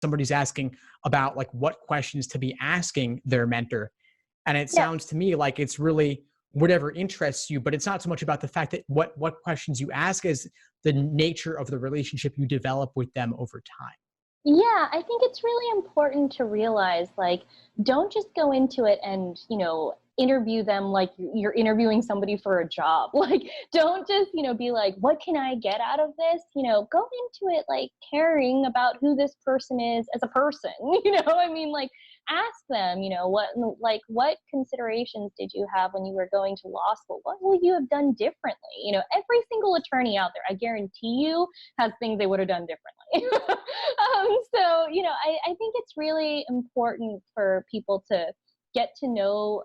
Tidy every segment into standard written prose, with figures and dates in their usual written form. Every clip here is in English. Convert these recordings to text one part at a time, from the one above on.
somebody's asking about like what questions to be asking their mentor. And it Yeah. sounds to me like it's really whatever interests you, but it's not so much about the fact that what questions you ask as the nature of the relationship you develop with them over time. Yeah, I think it's really important to realize, like, don't just go into it and, interview them like you're interviewing somebody for a job. Like, don't just, be like, what can I get out of this? Go into it like caring about who this person is as a person. Like, ask them, what considerations did you have when you were going to law school? What will you have done differently? Every single attorney out there, I guarantee you, has things they would have done differently. I think it's really important for people to get to know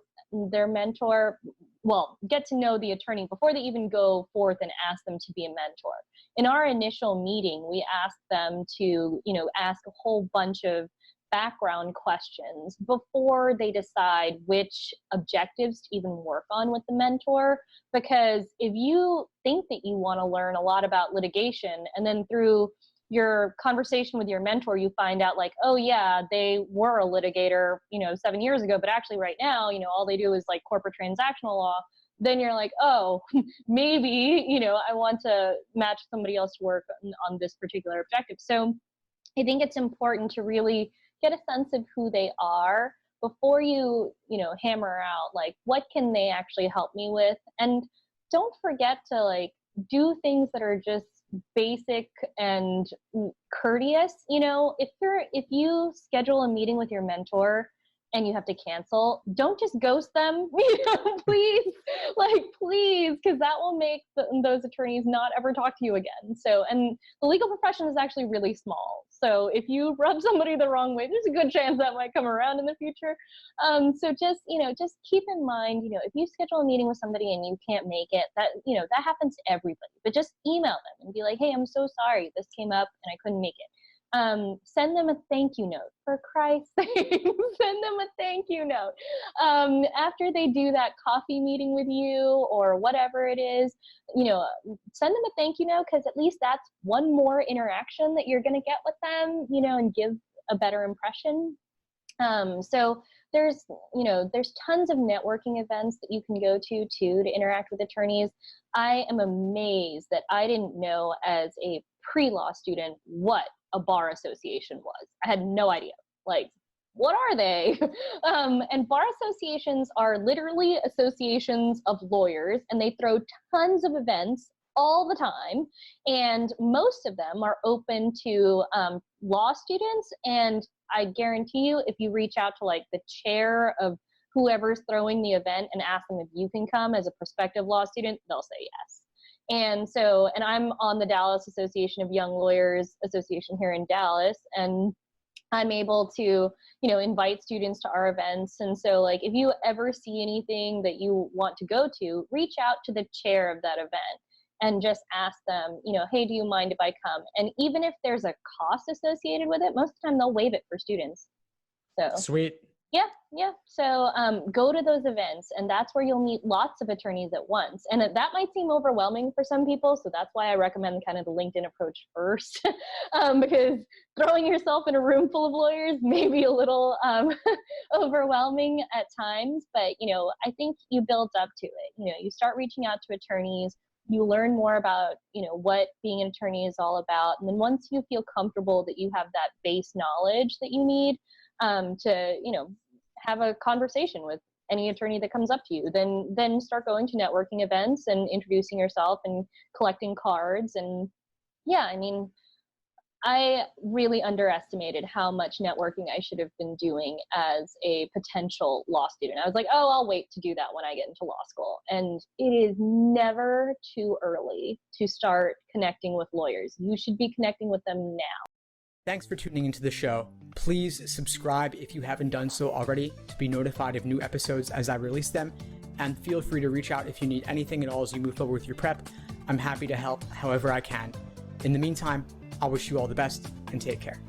their mentor, well, get to know the attorney before they even go forth and ask them to be a mentor. In our initial meeting, we asked them to, ask a whole bunch of background questions before they decide which objectives to even work on with the mentor. Because if you think that you want to learn a lot about litigation and then through your conversation with your mentor, you find out like, oh yeah, they were a litigator, 7 years ago, but actually right now, all they do is like corporate transactional law. Then you're like, oh, maybe, I want to match somebody else to work on this particular objective. So I think it's important to really get a sense of who they are before you, hammer out like, what can they actually help me with? And don't forget to like do things that are just basic and courteous. If you schedule a meeting with your mentor and you have to cancel, don't just ghost them, please, because that will make those attorneys not ever talk to you again. So, and the legal profession is actually really small. So if you rub somebody the wrong way, there's a good chance that might come around in the future. So just keep in mind, if you schedule a meeting with somebody and you can't make it, that happens to everybody, but just email them and be like, hey, I'm so sorry, this came up and I couldn't make it. Send them a thank you note, for Christ's sake. Send them a thank you note. After they do that coffee meeting with you or whatever it is, send them a thank you note, because at least that's one more interaction that you're going to get with them, and give a better impression. So there's tons of networking events that you can go to interact with attorneys. I am amazed that I didn't know as a pre-law student what a bar association was. I had no idea. Like, what are they? And bar associations are literally associations of lawyers, and they throw tons of events all the time. And most of them are open to law students. And I guarantee you, if you reach out to like the chair of whoever's throwing the event and ask them if you can come as a prospective law student, they'll say yes. And I'm on the Dallas Association of Young Lawyers Association here in Dallas, and I'm able to, invite students to our events. And so like, if you ever see anything that you want to go to, reach out to the chair of that event and just ask them, hey, do you mind if I come? And even if there's a cost associated with it, most of the time they'll waive it for students. So Sweet. Yeah. So go to those events, and that's where you'll meet lots of attorneys at once. And that might seem overwhelming for some people, so that's why I recommend kind of the LinkedIn approach first, because throwing yourself in a room full of lawyers may be a little overwhelming at times. But, I think you build up to it. You start reaching out to attorneys, you learn more about, what being an attorney is all about. And then once you feel comfortable that you have that base knowledge that you need, to, have a conversation with any attorney that comes up to you, then start going to networking events and introducing yourself and collecting cards. And yeah, I really underestimated how much networking I should have been doing as a potential law student. I was like, oh, I'll wait to do that when I get into law school. And it is never too early to start connecting with lawyers. You should be connecting with them now. Thanks for tuning into the show. Please subscribe if you haven't done so already to be notified of new episodes as I release them. And feel free to reach out if you need anything at all as you move forward with your prep. I'm happy to help however I can. In the meantime, I wish you all the best and take care.